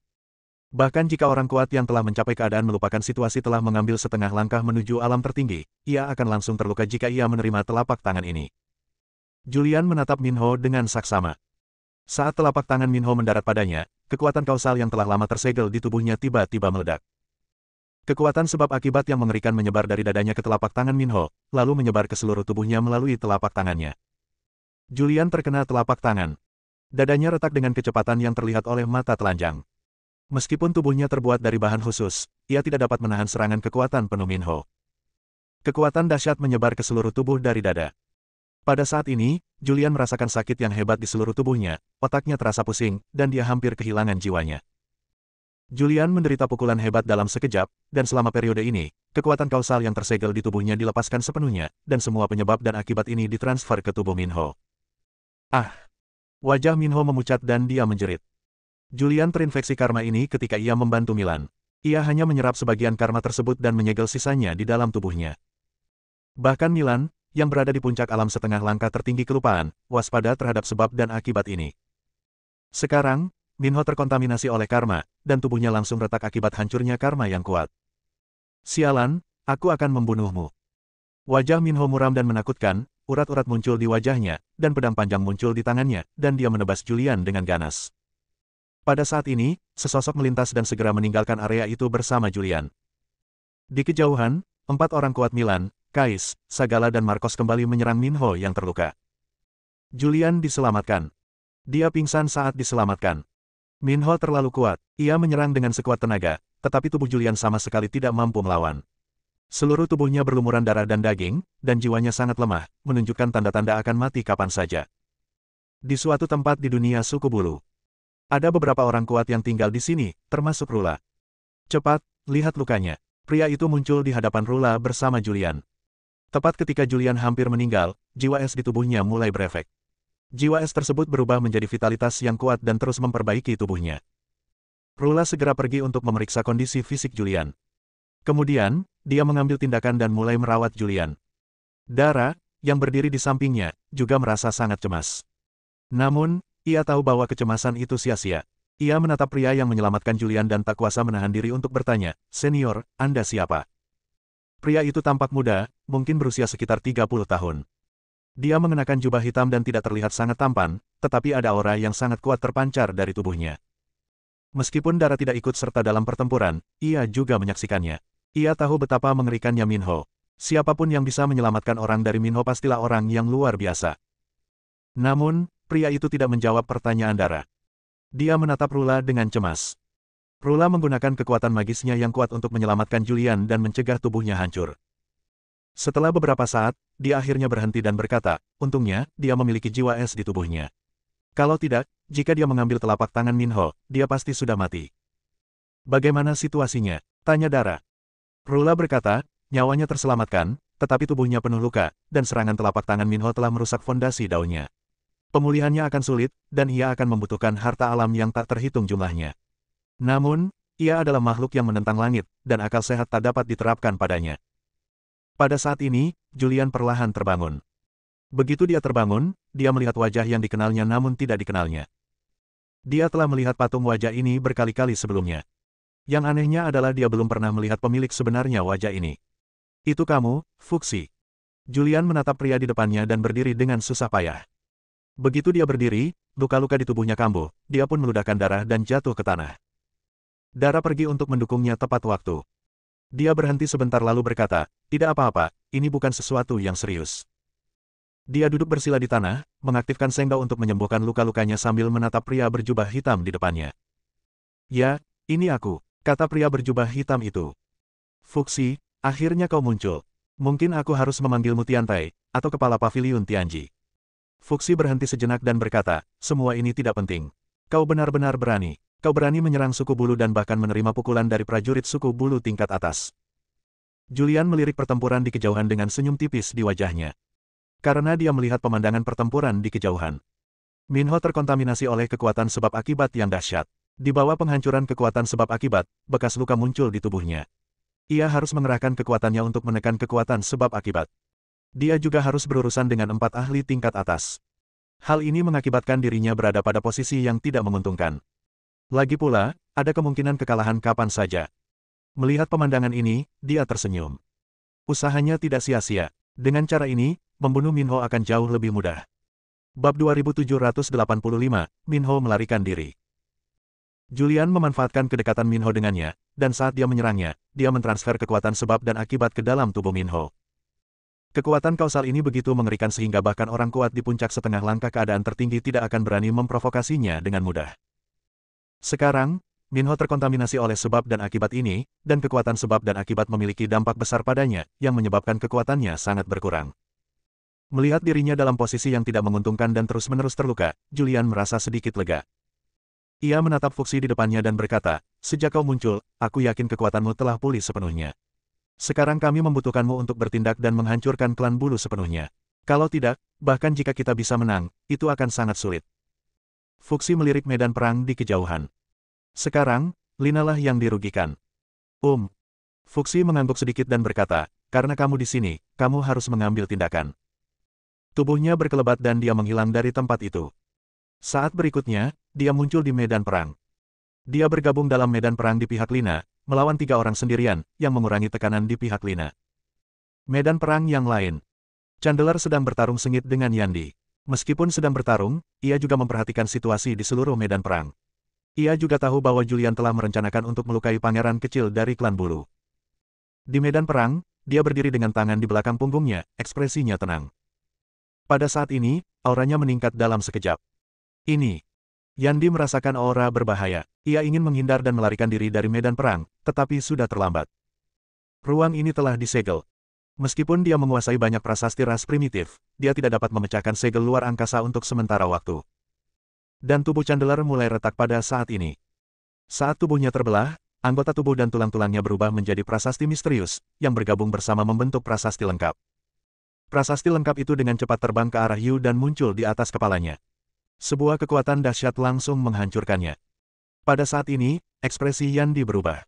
Bahkan jika orang kuat yang telah mencapai keadaan melupakan situasi telah mengambil setengah langkah menuju alam tertinggi, ia akan langsung terluka jika ia menerima telapak tangan ini. Julian menatap Minho dengan saksama. Saat telapak tangan Minho mendarat padanya, kekuatan kausal yang telah lama tersegel di tubuhnya tiba-tiba meledak. Kekuatan sebab akibat yang mengerikan menyebar dari dadanya ke telapak tangan Minho, lalu menyebar ke seluruh tubuhnya melalui telapak tangannya. Julian terkena telapak tangan. Dadanya retak dengan kecepatan yang terlihat oleh mata telanjang. Meskipun tubuhnya terbuat dari bahan khusus, ia tidak dapat menahan serangan kekuatan penuh Minho. Kekuatan dahsyat menyebar ke seluruh tubuh dari dada. Pada saat ini, Julian merasakan sakit yang hebat di seluruh tubuhnya, otaknya terasa pusing, dan dia hampir kehilangan jiwanya. Julian menderita pukulan hebat dalam sekejap, dan selama periode ini, kekuatan kausal yang tersegel di tubuhnya dilepaskan sepenuhnya, dan semua penyebab dan akibat ini ditransfer ke tubuh Minho. Ah! Wajah Minho memucat dan dia menjerit. Julian terinfeksi karma ini ketika ia membantu Milan. Ia hanya menyerap sebagian karma tersebut dan menyegel sisanya di dalam tubuhnya. Bahkan Milan, yang berada di puncak alam setengah langkah tertinggi kelupaan, waspada terhadap sebab dan akibat ini. Sekarang, Minho terkontaminasi oleh karma, dan tubuhnya langsung retak akibat hancurnya karma yang kuat. Sialan, aku akan membunuhmu. Wajah Minho muram dan menakutkan, urat-urat muncul di wajahnya, dan pedang panjang muncul di tangannya, dan dia menebas Julian dengan ganas. Pada saat ini, sesosok melintas dan segera meninggalkan area itu bersama Julian. Di kejauhan, 4 orang kuat Milan, Kais, Sagala dan Marcos kembali menyerang Minho yang terluka. Julian diselamatkan. Dia pingsan saat diselamatkan. Minho terlalu kuat, ia menyerang dengan sekuat tenaga, tetapi tubuh Julian sama sekali tidak mampu melawan. Seluruh tubuhnya berlumuran darah dan daging, dan jiwanya sangat lemah, menunjukkan tanda-tanda akan mati kapan saja. Di suatu tempat di dunia suku bulu. Ada beberapa orang kuat yang tinggal di sini, termasuk Rula. Cepat, lihat lukanya. Pria itu muncul di hadapan Rula bersama Julian. Tepat ketika Julian hampir meninggal, jiwa es di tubuhnya mulai berefek. Jiwa es tersebut berubah menjadi vitalitas yang kuat dan terus memperbaiki tubuhnya. Rula segera pergi untuk memeriksa kondisi fisik Julian. Kemudian, dia mengambil tindakan dan mulai merawat Julian. Dara, yang berdiri di sampingnya, juga merasa sangat cemas. Namun, ia tahu bahwa kecemasan itu sia-sia. Ia menatap pria yang menyelamatkan Julian dan tak kuasa menahan diri untuk bertanya, "Senior, Anda siapa?" Pria itu tampak muda, mungkin berusia sekitar 30 tahun. Dia mengenakan jubah hitam dan tidak terlihat sangat tampan, tetapi ada aura yang sangat kuat terpancar dari tubuhnya. Meskipun Dara tidak ikut serta dalam pertempuran, ia juga menyaksikannya. Ia tahu betapa mengerikannya Minho. Siapapun yang bisa menyelamatkan orang dari Minho pastilah orang yang luar biasa. Namun, pria itu tidak menjawab pertanyaan Dara. Dia menatap Rula dengan cemas. Rula menggunakan kekuatan magisnya yang kuat untuk menyelamatkan Julian dan mencegah tubuhnya hancur. Setelah beberapa saat, dia akhirnya berhenti dan berkata, untungnya, dia memiliki jiwa es di tubuhnya. Kalau tidak, jika dia mengambil telapak tangan Minho, dia pasti sudah mati. Bagaimana situasinya? Tanya Dara. Rula berkata, nyawanya terselamatkan, tetapi tubuhnya penuh luka, dan serangan telapak tangan Minho telah merusak fondasi daunnya. Pemulihannya akan sulit, dan ia akan membutuhkan harta alam yang tak terhitung jumlahnya. Namun, ia adalah makhluk yang menentang langit, dan akal sehat tak dapat diterapkan padanya. Pada saat ini, Julian perlahan terbangun. Begitu dia terbangun, dia melihat wajah yang dikenalnya namun tidak dikenalnya. Dia telah melihat patung wajah ini berkali-kali sebelumnya. Yang anehnya adalah dia belum pernah melihat pemilik sebenarnya wajah ini. Itu kamu, Fuxi. Julian menatap pria di depannya dan berdiri dengan susah payah. Begitu dia berdiri, luka-luka di tubuhnya kambuh, dia pun meludahkan darah dan jatuh ke tanah. Dara pergi untuk mendukungnya tepat waktu. Dia berhenti sebentar lalu berkata, tidak apa-apa, ini bukan sesuatu yang serius. Dia duduk bersila di tanah, mengaktifkan Sengdao untuk menyembuhkan luka-lukanya sambil menatap pria berjubah hitam di depannya. Ya, ini aku. Kata pria berjubah hitam itu. Fuxi, akhirnya kau muncul. Mungkin aku harus memanggilmu Tiantai, atau kepala paviliun Tianji. Fuxi berhenti sejenak dan berkata, semua ini tidak penting. Kau benar-benar berani. Kau berani menyerang suku bulu dan bahkan menerima pukulan dari prajurit suku bulu tingkat atas. Julian melirik pertempuran di kejauhan dengan senyum tipis di wajahnya. Karena dia melihat pemandangan pertempuran di kejauhan. Minho terkontaminasi oleh kekuatan sebab akibat yang dahsyat. Di bawah penghancuran kekuatan sebab akibat, bekas luka muncul di tubuhnya. Ia harus mengerahkan kekuatannya untuk menekan kekuatan sebab akibat. Dia juga harus berurusan dengan 4 ahli tingkat atas. Hal ini mengakibatkan dirinya berada pada posisi yang tidak menguntungkan. Lagi pula, ada kemungkinan kekalahan kapan saja. Melihat pemandangan ini, dia tersenyum. Usahanya tidak sia-sia. Dengan cara ini, membunuh Minho akan jauh lebih mudah. Bab 2785, Minho melarikan diri. Julian memanfaatkan kedekatan Minho dengannya, dan saat dia menyerangnya, dia mentransfer kekuatan sebab dan akibat ke dalam tubuh Minho. Kekuatan kausal ini begitu mengerikan sehingga bahkan orang kuat di puncak setengah langkah keadaan tertinggi tidak akan berani memprovokasinya dengan mudah. Sekarang, Minho terkontaminasi oleh sebab dan akibat ini, dan kekuatan sebab dan akibat memiliki dampak besar padanya, yang menyebabkan kekuatannya sangat berkurang. Melihat dirinya dalam posisi yang tidak menguntungkan dan terus-menerus terluka, Julian merasa sedikit lega. Ia menatap Fuxi di depannya dan berkata, sejak kau muncul, aku yakin kekuatanmu telah pulih sepenuhnya. Sekarang kami membutuhkanmu untuk bertindak dan menghancurkan klan bulu sepenuhnya. Kalau tidak, bahkan jika kita bisa menang, itu akan sangat sulit. Fuxi melirik medan perang di kejauhan. Sekarang, Linalah yang dirugikan. Fuxi mengangguk sedikit dan berkata, karena kamu di sini, kamu harus mengambil tindakan. Tubuhnya berkelebat dan dia menghilang dari tempat itu. Saat berikutnya, dia muncul di medan perang. Dia bergabung dalam medan perang di pihak Lina, melawan 3 orang sendirian, yang mengurangi tekanan di pihak Lina. Medan perang yang lain. Chandler sedang bertarung sengit dengan Yandi. Meskipun sedang bertarung, ia juga memperhatikan situasi di seluruh medan perang. Ia juga tahu bahwa Julian telah merencanakan untuk melukai pangeran kecil dari klan bulu. Di medan perang, dia berdiri dengan tangan di belakang punggungnya, ekspresinya tenang. Pada saat ini, auranya meningkat dalam sekejap. Ini. Yandi merasakan aura berbahaya. Ia ingin menghindar dan melarikan diri dari medan perang, tetapi sudah terlambat. Ruang ini telah disegel. Meskipun dia menguasai banyak prasasti ras primitif, dia tidak dapat memecahkan segel luar angkasa untuk sementara waktu. Dan tubuh Chandler mulai retak pada saat ini. Saat tubuhnya terbelah, anggota tubuh dan tulang-tulangnya berubah menjadi prasasti misterius, yang bergabung bersama membentuk prasasti lengkap. Prasasti lengkap itu dengan cepat terbang ke arah Yu dan muncul di atas kepalanya. Sebuah kekuatan dahsyat langsung menghancurkannya. Pada saat ini, ekspresi Yandi berubah.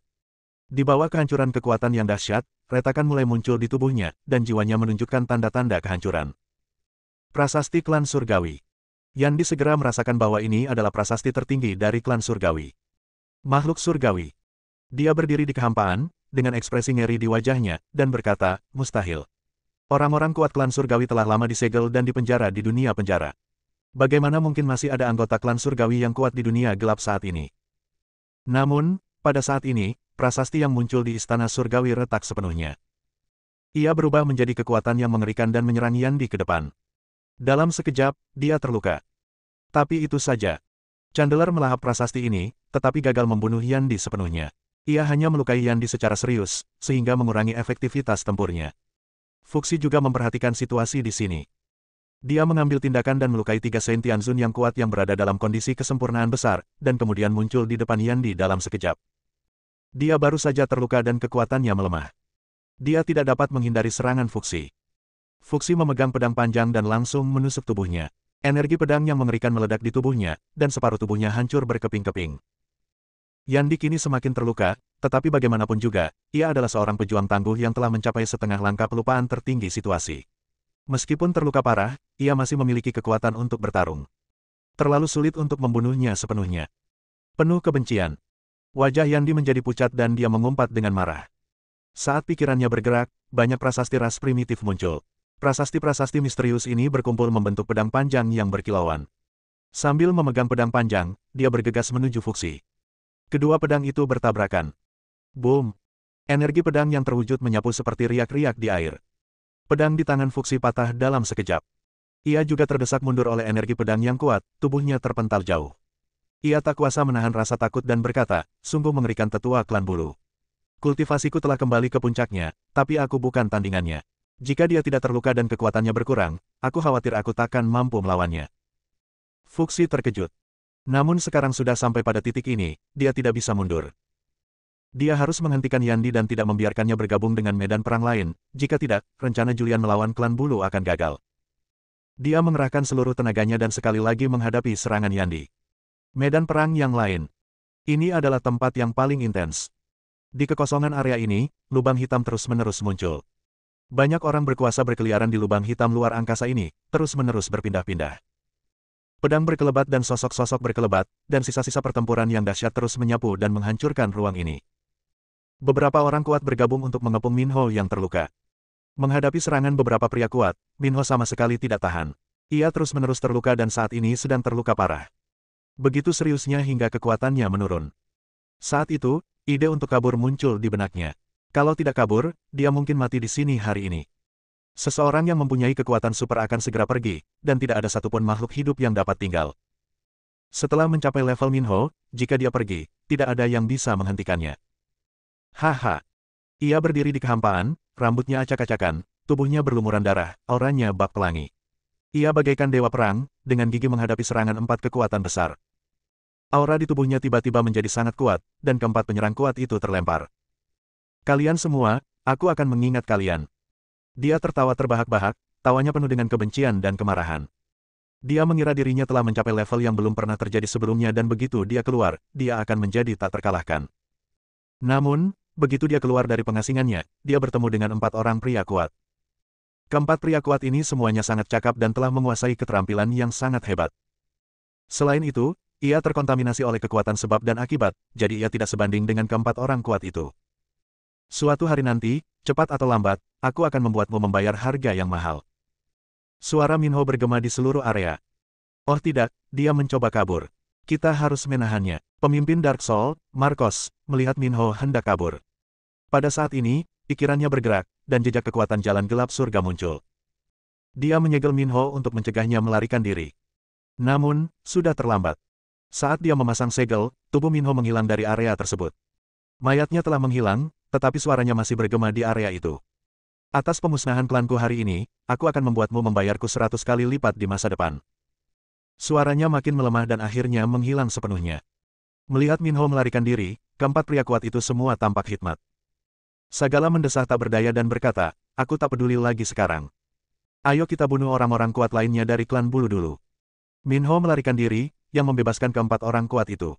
Di bawah kehancuran kekuatan yang dahsyat, retakan mulai muncul di tubuhnya, dan jiwanya menunjukkan tanda-tanda kehancuran. Prasasti Klan Surgawi. Yandi segera merasakan bahwa ini adalah prasasti tertinggi dari klan Surgawi. Makhluk Surgawi. Dia berdiri di kehampaan, dengan ekspresi ngeri di wajahnya, dan berkata, mustahil. Orang-orang kuat klan Surgawi telah lama disegel dan dipenjara di dunia penjara. Bagaimana mungkin masih ada anggota klan Surgawi yang kuat di dunia gelap saat ini? Namun, pada saat ini, prasasti yang muncul di Istana Surgawi retak sepenuhnya. Ia berubah menjadi kekuatan yang mengerikan dan menyerang Yandi ke depan. Dalam sekejap, dia terluka. Tapi itu saja. Chandler melahap prasasti ini, tetapi gagal membunuh Yandi sepenuhnya. Ia hanya melukai Yandi secara serius, sehingga mengurangi efektivitas tempurnya. Fuxi juga memperhatikan situasi di sini. Dia mengambil tindakan dan melukai 3 Saint Tianzun yang kuat yang berada dalam kondisi kesempurnaan besar, dan kemudian muncul di depan Yandi dalam sekejap. Dia baru saja terluka dan kekuatannya melemah. Dia tidak dapat menghindari serangan Fuxi. Fuxi memegang pedang panjang dan langsung menusuk tubuhnya. Energi pedang yang mengerikan meledak di tubuhnya, dan separuh tubuhnya hancur berkeping-keping. Yandi kini semakin terluka, tetapi bagaimanapun juga, ia adalah seorang pejuang tangguh yang telah mencapai setengah langkah pelupaan tertinggi situasi. Meskipun terluka parah, ia masih memiliki kekuatan untuk bertarung. Terlalu sulit untuk membunuhnya sepenuhnya. Penuh kebencian. Wajah Yandi menjadi pucat dan dia mengumpat dengan marah. Saat pikirannya bergerak, banyak prasasti ras primitif muncul. Prasasti-prasasti misterius ini berkumpul membentuk pedang panjang yang berkilauan. Sambil memegang pedang panjang, dia bergegas menuju Fuxi. Kedua pedang itu bertabrakan. Boom! Energi pedang yang terwujud menyapu seperti riak-riak di air. Pedang di tangan Fuxi patah dalam sekejap. Ia juga terdesak mundur oleh energi pedang yang kuat, tubuhnya terpental jauh. Ia tak kuasa menahan rasa takut dan berkata, sungguh mengerikan tetua klan bulu. Kultivasiku telah kembali ke puncaknya, tapi aku bukan tandingannya. Jika dia tidak terluka dan kekuatannya berkurang, aku khawatir aku takkan mampu melawannya. Fuxi terkejut. Namun sekarang sudah sampai pada titik ini, dia tidak bisa mundur. Dia harus menghentikan Yandi dan tidak membiarkannya bergabung dengan medan perang lain, jika tidak, rencana Julian melawan klan bulu akan gagal. Dia mengerahkan seluruh tenaganya dan sekali lagi menghadapi serangan Yandi. Medan perang yang lain. Ini adalah tempat yang paling intens. Di kekosongan area ini, lubang hitam terus-menerus muncul. Banyak orang berkuasa berkeliaran di lubang hitam luar angkasa ini, terus-menerus berpindah-pindah. Pedang berkelebat dan sosok-sosok berkelebat, dan sisa-sisa pertempuran yang dahsyat terus menyapu dan menghancurkan ruang ini. Beberapa orang kuat bergabung untuk mengepung Minho yang terluka. Menghadapi serangan beberapa pria kuat, Minho sama sekali tidak tahan. Ia terus-menerus terluka dan saat ini sedang terluka parah. Begitu seriusnya hingga kekuatannya menurun. Saat itu, ide untuk kabur muncul di benaknya. Kalau tidak kabur, dia mungkin mati di sini hari ini. Seseorang yang mempunyai kekuatan super akan segera pergi, dan tidak ada satupun makhluk hidup yang dapat tinggal. Setelah mencapai level Minho, jika dia pergi, tidak ada yang bisa menghentikannya. Haha. Ia berdiri di kehampaan, rambutnya acak-acakan, tubuhnya berlumuran darah, auranya bak pelangi. Ia bagaikan dewa perang, dengan gigi menghadapi serangan 4 kekuatan besar. Aura di tubuhnya tiba-tiba menjadi sangat kuat, dan keempat penyerang kuat itu terlempar. Kalian semua, aku akan mengingat kalian. Dia tertawa terbahak-bahak, tawanya penuh dengan kebencian dan kemarahan. Dia mengira dirinya telah mencapai level yang belum pernah terjadi sebelumnya dan begitu dia keluar, dia akan menjadi tak terkalahkan. Namun, begitu dia keluar dari pengasingannya, dia bertemu dengan 4 orang pria kuat. Keempat pria kuat ini semuanya sangat cakap dan telah menguasai keterampilan yang sangat hebat. Selain itu, ia terkontaminasi oleh kekuatan sebab dan akibat, jadi ia tidak sebanding dengan keempat orang kuat itu. Suatu hari nanti, cepat atau lambat, aku akan membuatmu membayar harga yang mahal. Suara Minho bergema di seluruh area. Oh tidak, dia mencoba kabur. Kita harus menahannya. Pemimpin Dark Soul, Marcos, melihat Minho hendak kabur. Pada saat ini, pikirannya bergerak, dan jejak kekuatan jalan gelap surga muncul. Dia menyegel Minho untuk mencegahnya melarikan diri. Namun, sudah terlambat. Saat dia memasang segel, tubuh Minho menghilang dari area tersebut. Mayatnya telah menghilang, tetapi suaranya masih bergema di area itu. Atas pemusnahan klanku hari ini, aku akan membuatmu membayarku 100 kali lipat di masa depan. Suaranya makin melemah dan akhirnya menghilang sepenuhnya. Melihat Minho melarikan diri, keempat pria kuat itu semua tampak hikmat. Sagala mendesah tak berdaya dan berkata, aku tak peduli lagi sekarang. Ayo kita bunuh orang-orang kuat lainnya dari klan bulu dulu. Minho melarikan diri, yang membebaskan keempat orang kuat itu.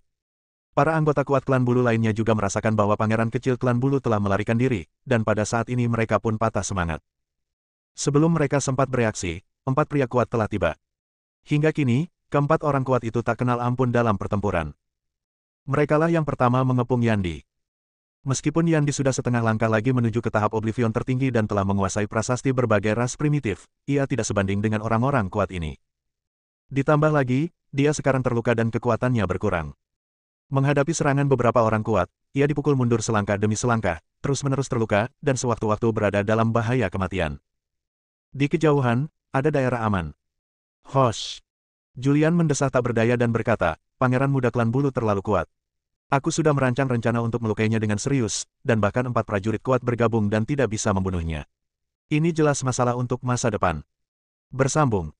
Para anggota kuat klan bulu lainnya juga merasakan bahwa pangeran kecil klan bulu telah melarikan diri, dan pada saat ini mereka pun patah semangat. Sebelum mereka sempat bereaksi, 4 pria kuat telah tiba. Hingga kini, keempat orang kuat itu tak kenal ampun dalam pertempuran. Merekalah yang pertama mengepung Yandi. Meskipun Yandi sudah setengah langkah lagi menuju ke tahap Oblivion tertinggi dan telah menguasai prasasti berbagai ras primitif, ia tidak sebanding dengan orang-orang kuat ini. Ditambah lagi, dia sekarang terluka dan kekuatannya berkurang. Menghadapi serangan beberapa orang kuat, ia dipukul mundur selangkah demi selangkah, terus-menerus terluka, dan sewaktu-waktu berada dalam bahaya kematian. Di kejauhan, ada daerah aman. Hosh! Julian mendesah tak berdaya dan berkata, Pangeran muda klan bulu terlalu kuat. Aku sudah merancang rencana untuk melukainya dengan serius, dan bahkan 4 prajurit kuat bergabung dan tidak bisa membunuhnya. Ini jelas masalah untuk masa depan. Bersambung.